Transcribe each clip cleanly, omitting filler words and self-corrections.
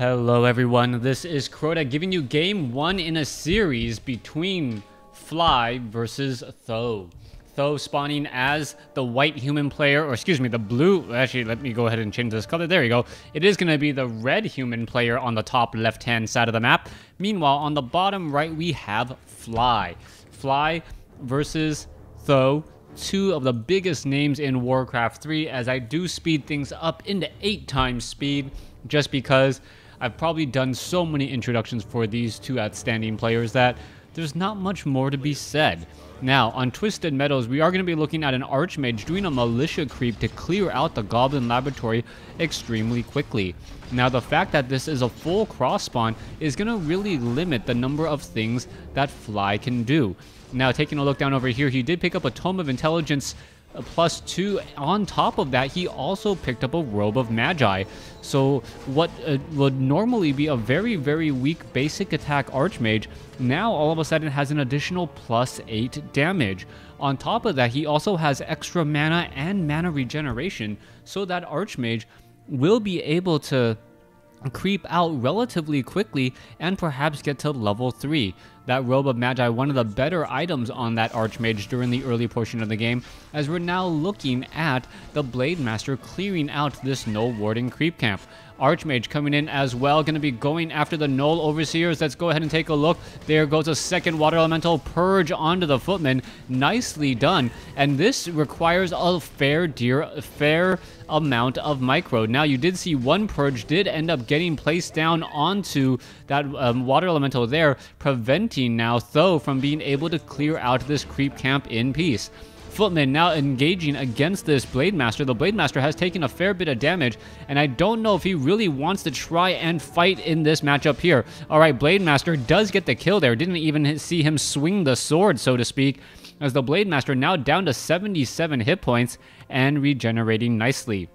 Hello everyone, this is Crota giving you game 1 in a series between Fly versus Th000. Th000 spawning as the white human player, or excuse me, the blue, actually let me go ahead and change this color, there you go. It is going to be the red human player on the top left hand side of the map. Meanwhile, on the bottom right we have Fly. Fly versus Th000. Two of the biggest names in WarCraft 3, as I do speed things up into 8 times speed, just because I've probably done so many introductions for these two outstanding players that there's not much more to be said. Now, on Twisted Meadows, we are going to be looking at an Archmage doing a Militia creep to clear out the Goblin Laboratory extremely quickly. Now, the fact that this is a full cross spawn is going to really limit the number of things that Fly can do. Now, taking a look down over here, he did pick up a Tome of Intelligence +2. On top of that, he also picked up a Robe of Magi. So what would normally be a very, very weak basic attack Archmage, now all of a sudden has an additional +8 damage. On top of that, he also has extra mana and mana regeneration, so that Archmage will be able to creep out relatively quickly and perhaps get to level 3. That Robe of Magi, one of the better items on that Archmage during the early portion of the game, as we're now looking at the Blade Master clearing out this Null Warden creep camp. Archmage coming in as well, going to be going after the Null Overseers. Let's go ahead and take a look. There goes a second Water Elemental Purge onto the Footman. Nicely done. And this requires a fair amount of micro. Now, you did see one Purge did end up getting placed down onto that Water Elemental there, preventing now Th000 from being able to clear out this creep camp in peace. Footman now engaging against this Blade Master. The Blade Master has taken a fair bit of damage, and I don't know if he really wants to try and fight in this matchup here. Alright, Blade Master does get the kill there. Didn't even see him swing the sword, so to speak, as the Blade Master now down to 77 hit points and regenerating nicely.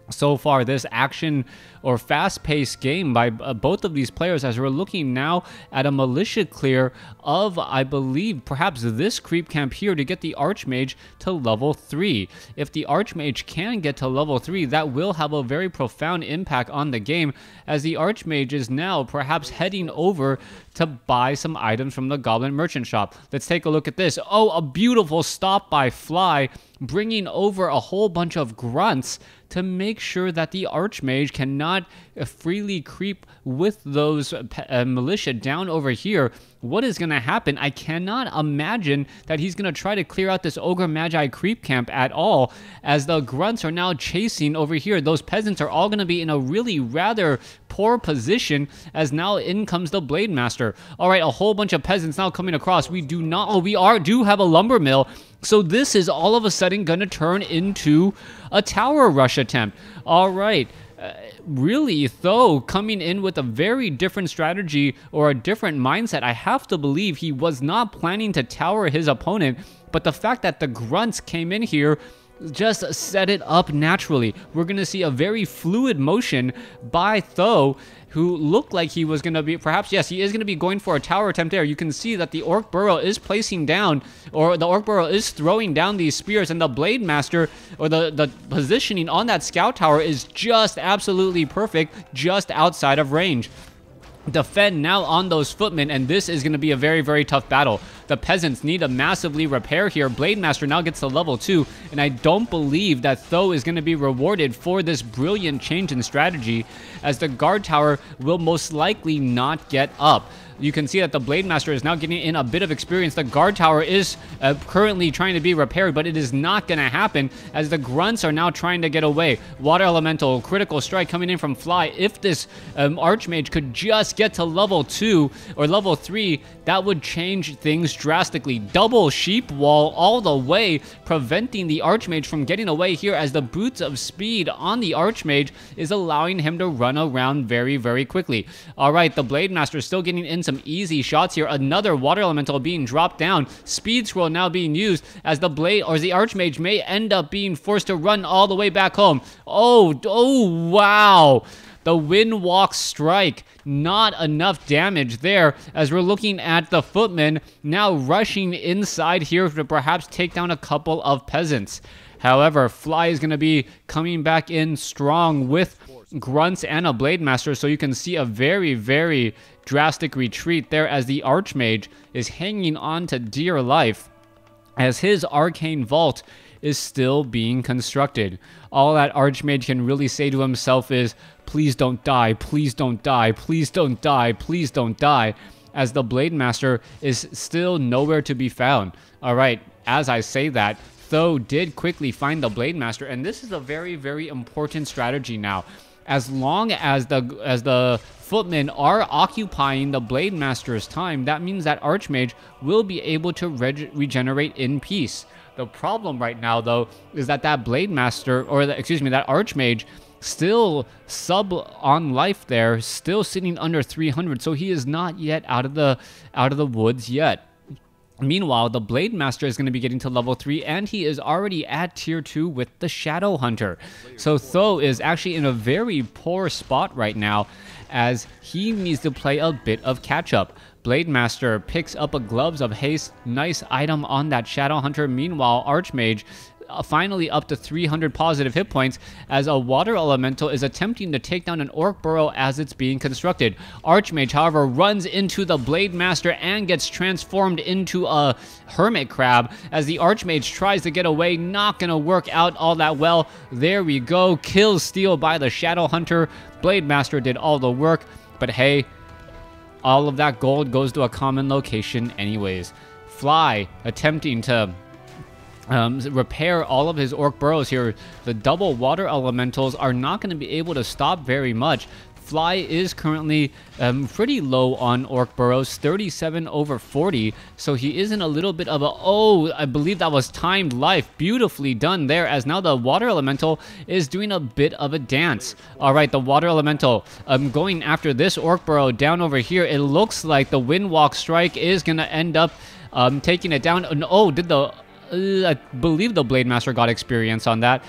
So far, this action or fast-paced game by both of these players, as we're looking now at a Militia clear of, I believe, perhaps this creep camp here to get the Archmage to level 3. If the Archmage can get to level 3, that will have a very profound impact on the game, as the Archmage is now perhaps heading over to buy some items from the Goblin Merchant Shop. Let's take a look at this. Oh, a beautiful stop by Fly, bringing over a whole bunch of grunts to make sure that the Archmage cannot freely creep with those Militia down over here. What is going to happen? I cannot imagine that he's going to try to clear out this Ogre Magi creep camp at all, as the grunts are now chasing over here. Those peasants are all going to be in a really rather poor position, as now in comes the Blade Master. Alright, a whole bunch of peasants now coming across. We do not, oh, we do have a lumber mill. So this is all of a sudden going to turn into a tower rush attempt. Alright. Really, Th000 coming in with a very different strategy or a different mindset. I have to believe he was not planning to tower his opponent, but the fact that the grunts came in here just set it up naturally. We're going to see a very fluid motion by Th000, who looked like he was going to be, perhaps, yes, he is going to be going for a tower attempt there. You can see that the Orc Burrow is placing down, or the Orc Burrow is throwing down these spears, and the Blade Master, or the positioning on that Scout Tower is just absolutely perfect, just outside of range. Defend now on those footmen, and this is going to be a very, very tough battle. The peasants need to massively repair here. Blade Master now gets to level 2, and I don't believe that Th000 is going to be rewarded for this brilliant change in strategy, as the guard tower will most likely not get up. You can see that the Blade Master is now getting in a bit of experience. The guard tower is currently trying to be repaired, but it is not going to happen, as the grunts are now trying to get away. Water Elemental, critical strike coming in from Fly. If this Archmage could just get to level 2 or level 3, that would change things drastically. Double sheep wall all the way, preventing the Archmage from getting away here, as the Boots of Speed on the Archmage is allowing him to run around very, very quickly. Alright, the Blade Master is still getting in some easy shots here. Another Water Elemental being dropped down. Speed Scroll now being used, as the Blade, or the Archmage may end up being forced to run all the way back home. Oh, wow. The Windwalk Strike, not enough damage there, as we're looking at the Footmen now rushing inside here to perhaps take down a couple of peasants. However, Fly is going to be coming back in strong with grunts and a Blade Master, so you can see a very, very drastic retreat there as the Archmage is hanging on to dear life as his Arcane Vault is still being constructed. All that Archmage can really say to himself is, please don't die, please don't die, please don't die, please don't die, as the Blade Master is still nowhere to be found. Alright, as I say that, Th000 did quickly find the Blade Master, and this is a very, very important strategy now. As long as the footmen are occupying the Blade Master's time, that means that Archmage will be able to regenerate in peace. The problem right now, though, is that Blade Master, or that Archmage, still sub on life there, still sitting under 300, so he is not yet out of the woods yet. Meanwhile, the Blade Master is going to be getting to level 3, and he is already at tier 2 with the Shadow Hunter. So Th000 is actually in a very poor spot right now, as he needs to play a bit of catch-up. Blade Master picks up a Gloves of Haste, nice item on that Shadow Hunter. Meanwhile, Archmage finally up to 300 positive hit points as a Water Elemental is attempting to take down an Orc Burrow as it's being constructed. Archmage, however, runs into the Blade Master and gets transformed into a Hermit Crab as the Archmage tries to get away. Not gonna work out all that well. There we go. Kill steal by the Shadow Hunter. Blade Master did all the work, but hey, all of that gold goes to a common location anyways. Fly attempting to repair all of his Orc Burrows here. The double Water Elementals are not going to be able to stop very much. Fly is currently pretty low on Orc Burrows, 37 over 40, so he is in a little bit of a, oh, I believe that was timed life. Beautifully done there, as now the Water Elemental is doing a bit of a dance. Alright, the Water Elemental going after this Orc Burrow down over here. It looks like the Windwalk Strike is going to end up taking it down. And, oh, did the... I believe the Blade Master got experience on that.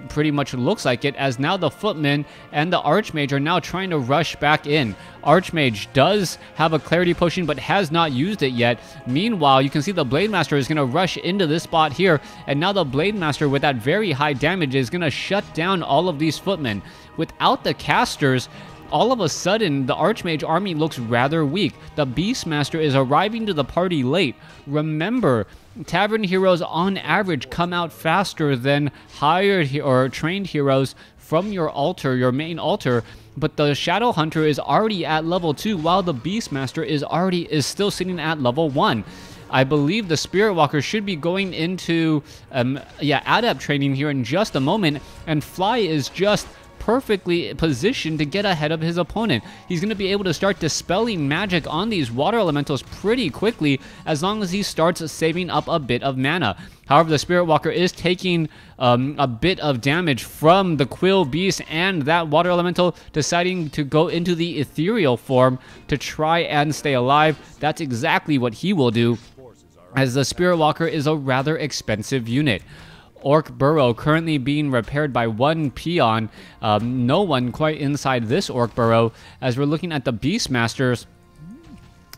Pretty much looks like it, as now the Footman and the Archmage are now trying to rush back in. Archmage does have a Clarity Potion, but has not used it yet. Meanwhile, you can see the Blade Master is going to rush into this spot here, and now the Blade Master with that very high damage is going to shut down all of these Footmen. Without the casters, all of a sudden, the Archmage army looks rather weak. The Beastmaster is arriving to the party late. Remember, Tavern heroes on average come out faster than hired or trained heroes from your altar, your main altar, but the Shadow Hunter is already at level 2 while the Beastmaster is still sitting at level 1. I believe the Spirit Walker should be going into adept training here in just a moment, and Fly is just perfectly positioned to get ahead of his opponent. He's going to be able to start dispelling magic on these Water Elementals pretty quickly as long as he starts saving up a bit of mana. However, the Spirit Walker is taking a bit of damage from the Quill Beast, and that Water Elemental deciding to go into the ethereal form to try and stay alive. That's exactly what he will do, as the Spirit Walker is a rather expensive unit. Orc Burrow currently being repaired by one peon. No one quite inside this Orc Burrow, as we're looking at the Beastmasters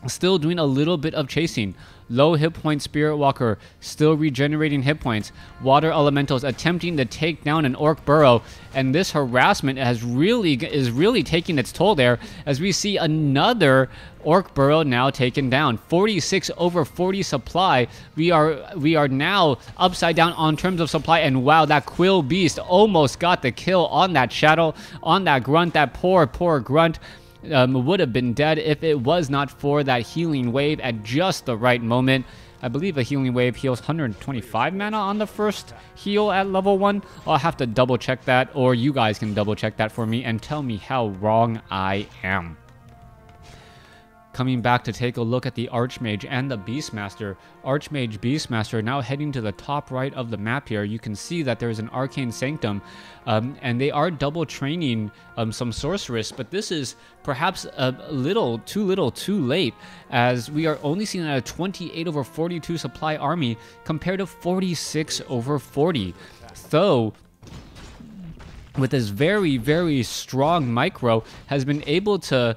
still doing a little bit of chasing. Low hit point Spirit Walker still regenerating hit points. Water Elementals attempting to take down an Orc Burrow, and this harassment is really taking its toll there, as we see another Orc Burrow now taken down. 46 over 40 supply. We are now upside down on terms of supply, and wow, that Quill Beast almost got the kill on that Shadow, on that Grunt. That poor Grunt would have been dead if it was not for that healing wave at just the right moment. I believe a healing wave heals 125 mana on the first heal at level 1. I'll have to double check that, or you guys can double check that for me and tell me how wrong I am. Coming back to take a look at the Archmage and the Beastmaster. Archmage, Beastmaster now heading to the top right of the map here. You can see that there is an Arcane Sanctum, and they are double training some Sorceress, but this is perhaps a little too late, as we are only seeing a 28 over 42 supply army compared to 46 over 40. Th000, with his very, very strong micro, has been able to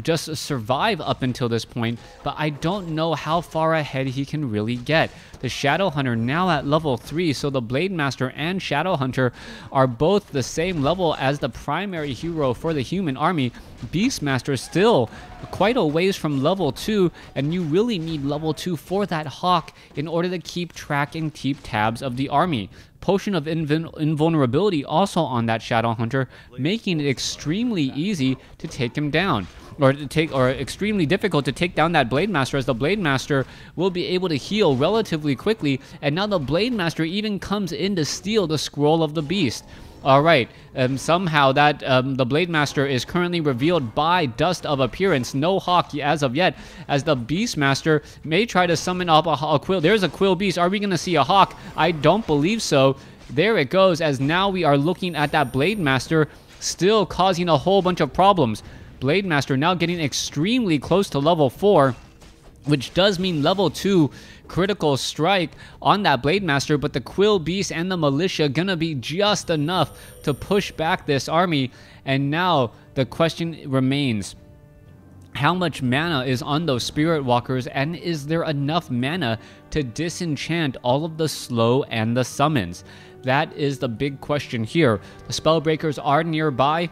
just survive up until this point, but I don't know how far ahead he can really get. The Shadow Hunter now at level 3, so the Blade Master and Shadow Hunter are both the same level as the primary hero for the human army. Beastmaster still quite a ways from level 2, and you really need level 2 for that Hawk in order to keep track and keep tabs of the army. Potion of invulnerability also on that Shadow Hunter, making it extremely easy to take him down, or extremely difficult to take down that Blade Master, as the Blade Master will be able to heal relatively quickly. And now the Blade Master even comes in to steal the Scroll of the Beast. Alright, somehow that the Blade Master is currently revealed by Dust of Appearance. No Hawk as of yet, as the Beastmaster may try to summon up a Quill. There's a Quill Beast. Are we going to see a Hawk? I don't believe so. There it goes, as now we are looking at that Blade Master still causing a whole bunch of problems. Blade Master now getting extremely close to level 4, which does mean level 2 critical strike on that Blade Master, but the Quill Beast and the Militia gonna be just enough to push back this army. And now the question remains, how much mana is on those Spirit Walkers, and is there enough mana to disenchant all of the slow and the summons? That is the big question here. The Spellbreakers are nearby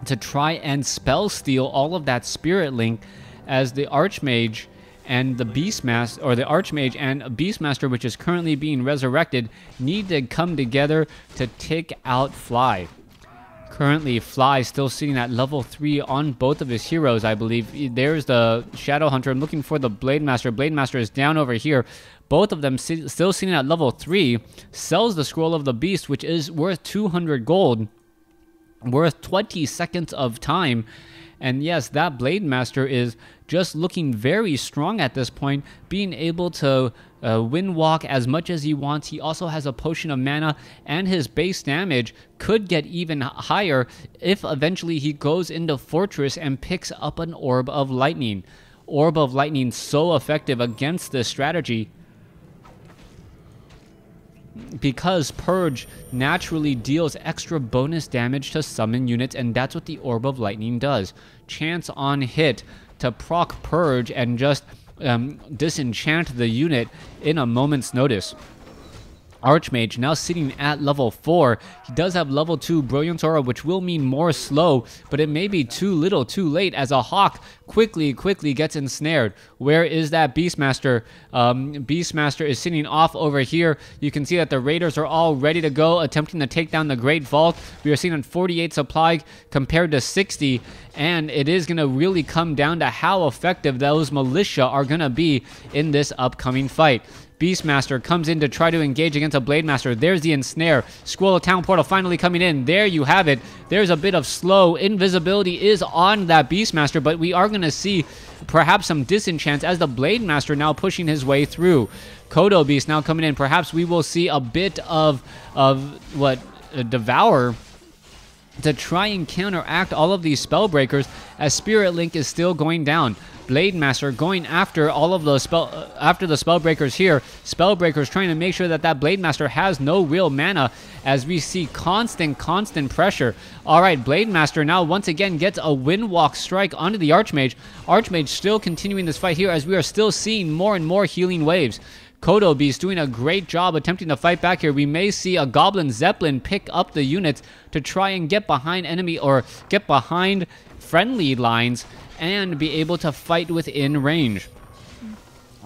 to try and spell steal all of that Spirit Link, as the Archmage and the Beastmaster, or the Archmage and Beastmaster, which is currently being resurrected, need to come together to take out Fly. Currently, Fly still sitting at level 3 on both of his heroes, I believe. There's the Shadow Hunter. I'm looking for the Blade Master. Blade Master is down over here. Both of them still sitting at level 3. Sells the Scroll of the Beast, which is worth 200 gold. Worth 20 seconds of time. And yes, that Blade Master is just looking very strong at this point, being able to wind walk as much as he wants. He also has a potion of mana, and his base damage could get even higher if eventually he goes into Fortress and picks up an Orb of Lightning. Orb of Lightning so effective against this strategy, because Purge naturally deals extra bonus damage to summon units, and that's what the Orb of Lightning does. Chance on hit to proc Purge and just disenchant the unit in a moment's notice. Archmage now sitting at level 4. He does have level 2 Brilliance Aura, which will mean more slow, but it may be too little too late, as a Hawk quickly gets ensnared. Where is that Beastmaster? Beastmaster is sitting off over here. You can see that the Raiders are all ready to go, attempting to take down the Great Vault. We are seeing on 48 supply compared to 60, and it is going to really come down to how effective those Militia are going to be in this upcoming fight. Beastmaster comes in to try to engage against a Blade Master. There's the Ensnare. Scroll of Town Portal finally coming in. There you have it. There's a bit of slow. Invisibility is on that Beastmaster, but we are going to see perhaps some disenchants as the Blade Master now pushing his way through. Kodo Beast now coming in. Perhaps we will see a bit of Devour to try and counteract all of these Spellbreakers, as Spirit Link is still going down. Blade Master going after all of the Spellbreakers here. Spellbreakers trying to make sure that that Blade Master has no real mana, as we see constant pressure. Alright, Blade Master now once again gets a Windwalk strike onto the Archmage. Archmage still continuing this fight here, as we are still seeing more and more healing waves. Kodo Beast doing a great job attempting to fight back here. We may see a Goblin Zeppelin pick up the units to try and get behind enemy, or get behind friendly lines, and be able to fight within range.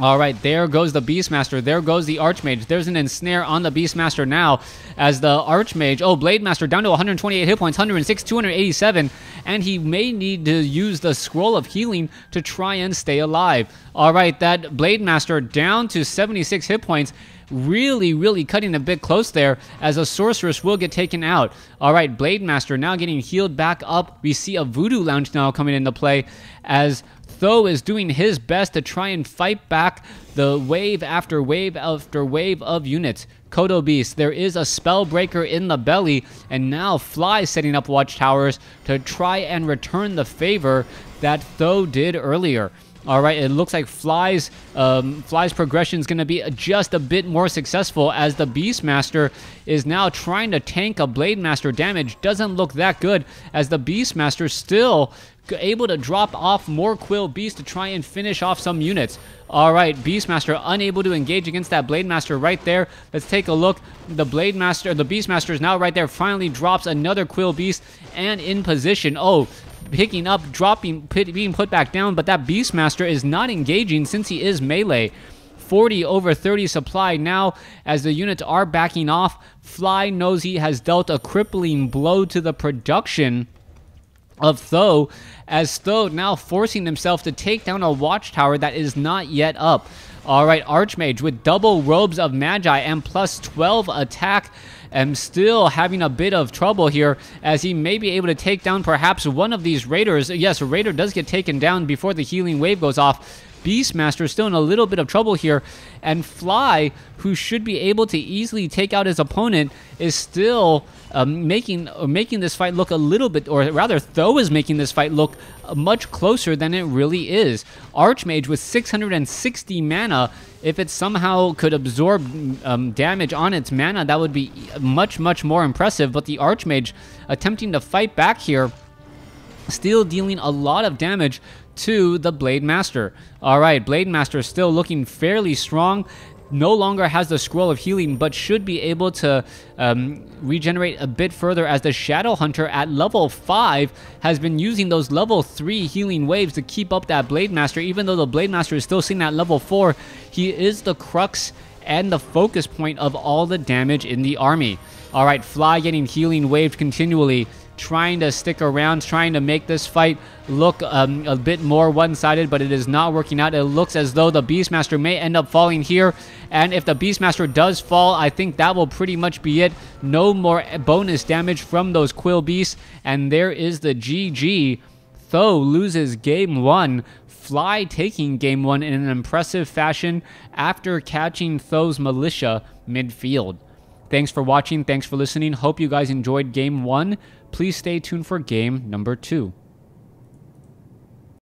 Alright, there goes the Beastmaster. There goes the Archmage. There's an Ensnare on the Beastmaster now, as the Archmage... Oh, Blade Master down to 128 hit points, 106, 287, and he may need to use the Scroll of Healing to try and stay alive. Alright, that Blade Master down to 76 hit points. Really cutting a bit close there, as a Sorceress will get taken out. Alright, Blade Master now getting healed back up. We see a Voodoo Lounge now coming into play, as Th000 is doing his best to try and fight back the wave after wave after wave of units. Kodo Beast, there is a Spellbreaker in the belly, and now Fly setting up watchtowers to try and return the favor that Th000 did earlier. All right, it looks like Fly's progression is going to be just a bit more successful, as the Beastmaster is now trying to tank a Blade Master damage. Doesn't look that good, as the Beastmaster still able to drop off more Quill Beast to try and finish off some units. All right, Beastmaster unable to engage against that Blade Master right there. Let's take a look. The Beastmaster is now right there. Finally drops another Quill Beast and in position. Oh, picking up, dropping, being put back down, but that Beastmaster is not engaging since he is melee. 40 over 30 supply now as the units are backing off. Fly knows he has dealt a crippling blow to the production of Th000, as Th000 now forcing himself to take down a watchtower that is not yet up. All right, Archmage with double robes of Magi and plus 12 attack, and still having a bit of trouble here, as he may be able to take down perhaps one of these Raiders. Yes, a Raider does get taken down before the healing wave goes off. Beastmaster still in a little bit of trouble here, and Fly, who should be able to easily take out his opponent, is still making this fight look a little bit, or rather Th000 is making this fight look much closer than it really is. Archmage with 660 mana, if it somehow could absorb damage on its mana, that would be much, much more impressive, but the Archmage attempting to fight back here, still dealing a lot of damage to the Blade Master. All right, Blade Master still looking fairly strong. No longer has the Scroll of Healing, but should be able to regenerate a bit further, as the Shadow Hunter at level 5 has been using those level 3 healing waves to keep up that Blade Master. Even though the Blade Master is still sitting at level 4, he is the crux and the focus point of all the damage in the army. All right, Fly getting healing waved continually, trying to stick around, trying to make this fight look a bit more one-sided, but it is not working out. It looks as though the Beastmaster may end up falling here, and if the Beastmaster does fall, I think that will pretty much be it. No more bonus damage from those Quill Beasts, and there is the GG. Th000 loses game 1. Fly taking game 1 in an impressive fashion after catching Th000's Militia midfield. Thanks for watching. Thanks for listening. Hope you guys enjoyed game 1. Please stay tuned for game number 2.